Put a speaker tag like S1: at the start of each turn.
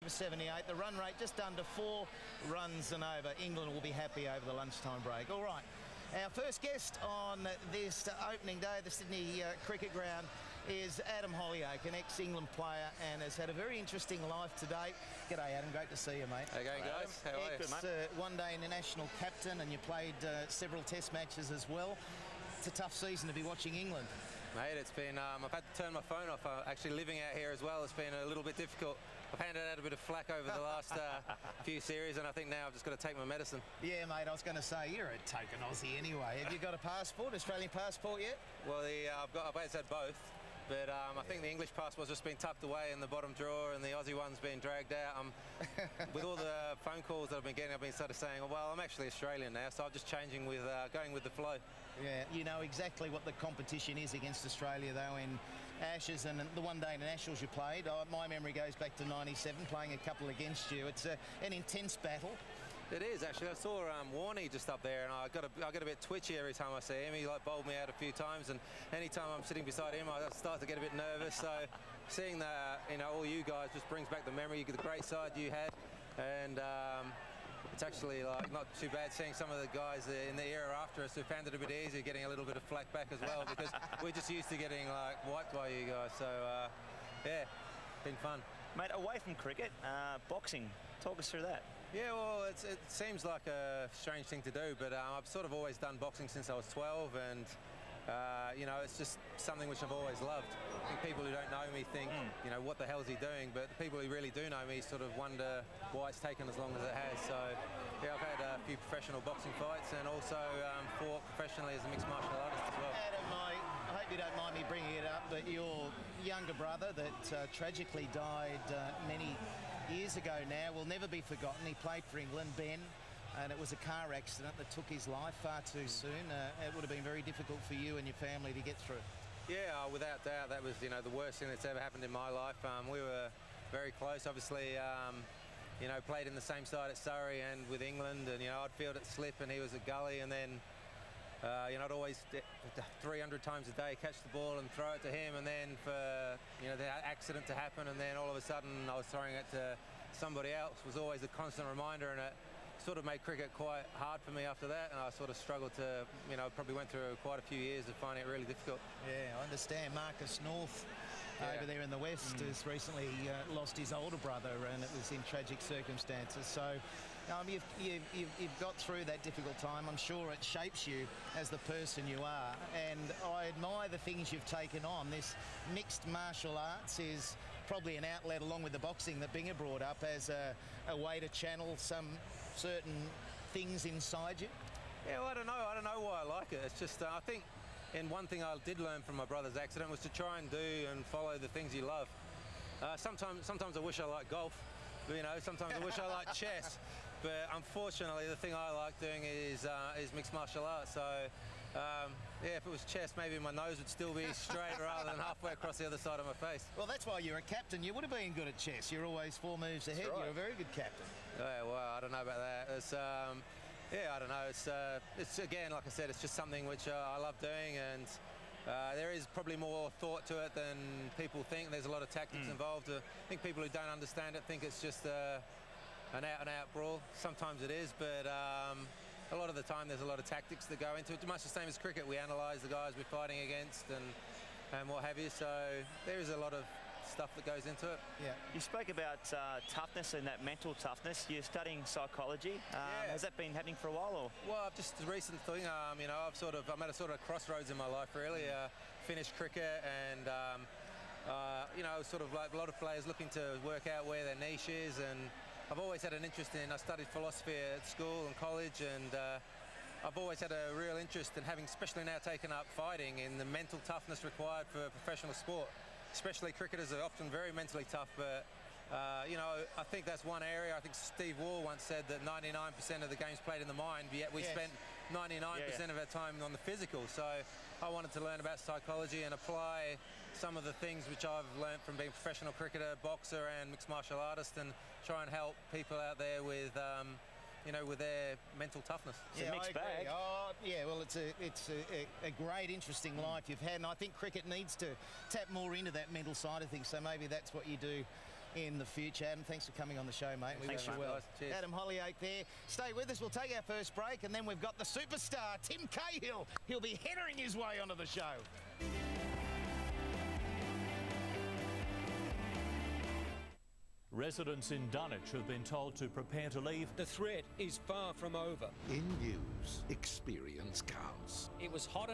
S1: for 78. The run rate just under 4 runs and over. England will be happy over the lunchtime break. All right. Our first guest on this opening day of the Sydney Cricket Ground is Adam Hollioake, an ex-England player, and has had a very interesting life to date. G'day, Adam. Great to see you, mate.
S2: How you going, guys? How are you?
S1: Good, mate. One-day international captain, and you played several Test matches as well. It's a tough season to be watching England.
S2: Mate, it's been, I've had to turn my phone off. Actually living out here as well, it's been a little bit difficult. I've handed out a bit of flack over the last few series, and I think now I've just got to take my medicine. Yeah,
S1: mate, I was going to say, you're a token Aussie anyway. Have you got a passport, Australian passport yet?
S2: Well, I've always had both. But I think the English passport's just been tucked away in the bottom drawer, and the Aussie one's been dragged out. With all the phone calls that I've been getting, I've been sort of saying, well, I'm actually Australian now, so I'm just changing with, going with the flow.
S1: Yeah, you know exactly what the competition is against Australia, though, in Ashes and the one-day internationals you played. My memory goes back to '97, playing a couple against you. It's an intense battle.
S2: It is, actually. I saw Warney just up there, and I got a bit twitchy every time I see him. He bowled me out a few times, and any time I'm sitting beside him, I start to get a bit nervous. So seeing that, all you guys just brings back the memory, the great side you had, and it's actually not too bad seeing some of the guys in the era after us who found it a bit easier, getting a little bit of flack back as well, because we're just used to getting wiped by you guys. So yeah, been fun.
S3: Mate, away from cricket, boxing. Talk us through that.
S2: Yeah, well, it seems like a strange thing to do, but I've sort of always done boxing since I was 12, and it's just something which I've always loved. I think people who don't know me think, what the hell's he doing? But the people who really do know me sort of wonder why it's taken as long as it has. So, yeah, I've had a few professional boxing fights, and also fought professionally as a mixed martial artist as well.
S1: Adam, I hope you don't mind me bringing it up, but your younger brother that tragically died many years ago now will never be forgotten. He played for England, Ben, and it was a car accident that took his life far too soon. It would have been very difficult for you and your family to get through.
S2: Yeah, without doubt, that was the worst thing that's ever happened in my life. We were very close, obviously. Played in the same side at Surrey and with England, and I'd field at slip and he was at gully, and then I'd always 300 times a day catch the ball and throw it to him, and then for the accident to happen, and then all of a sudden I was throwing it to somebody else was always a constant reminder, and it sort of made cricket quite hard for me after that, and I sort of struggled to, probably went through quite a few years of finding it really difficult.
S1: Yeah, I understand. Marcus North over there in the West has recently lost his older brother, and it was in tragic circumstances. So you've got through that difficult time. I'm sure it shapes you as the person you are, and I admire the things you've taken on. This mixed martial arts is probably an outlet, along with the boxing that Binger brought up, as a way to channel some certain things inside you.
S2: Yeah, well, I don't know why I like it. It's just I think, and one thing I did learn from my brother's accident was to try and do and follow the things you love. Sometimes I wish I liked golf. Sometimes I wish I liked chess. But unfortunately, the thing I like doing is mixed martial arts. So yeah, if it was chess, maybe my nose would still be straight rather than halfway across the other side of my face.
S1: Well, that's why you're a captain. You would have been good at chess. You're always 4 moves ahead. Right. You're a very good captain.
S2: Yeah, well, I don't know about that. It's, yeah, I don't know. It's again, like I said, it's just something which I love doing, and there is probably more thought to it than people think. There's a lot of tactics involved. I think people who don't understand it think it's just an out-and-out brawl. Sometimes it is, but a lot of the time there's a lot of tactics that go into it. Much the same as cricket, we analyse the guys we're fighting against and what have you. So there is a lot of stuff that goes into it.
S3: Yeah. You spoke about toughness and that mental toughness. You're studying psychology. Has that been happening for a while, or?
S2: Well, I've just a recent thing. I'm at a sort of crossroads in my life, really. Finished cricket, and sort of like a lot of players looking to work out where their niche is, and I've always had an interest in. I studied philosophy at school and college, and I've always had a real interest in having, especially now taken up fighting, in the mental toughness required for professional sport. Especially cricketers are often very mentally tough, but I think that's one area. I think Steve Waugh once said that 99% of the game's played in the mind, yet we spent 99% of our time on the physical. So I wanted to learn about psychology and apply some of the things which I've learned from being a professional cricketer, boxer and mixed martial artist, and try and help people out there with with their mental toughness.
S3: It's a mixed bag.
S1: Oh, yeah, well, it's a great, interesting life you've had, and I think cricket needs to tap more into that mental side of things, so maybe that's what you do in the future. Adam, thanks for coming on the show, mate. We
S3: Thanks,
S1: wish you well.
S2: Cheers.
S1: Adam Hollioake there. Stay with us. We'll take our first break, and then we've got the superstar, Tim Cahill. He'll be headering his way onto the show.
S4: Residents in Dunwich have been told to prepare to leave.
S5: The threat is far from over.
S6: In news, experience counts.
S5: It was hot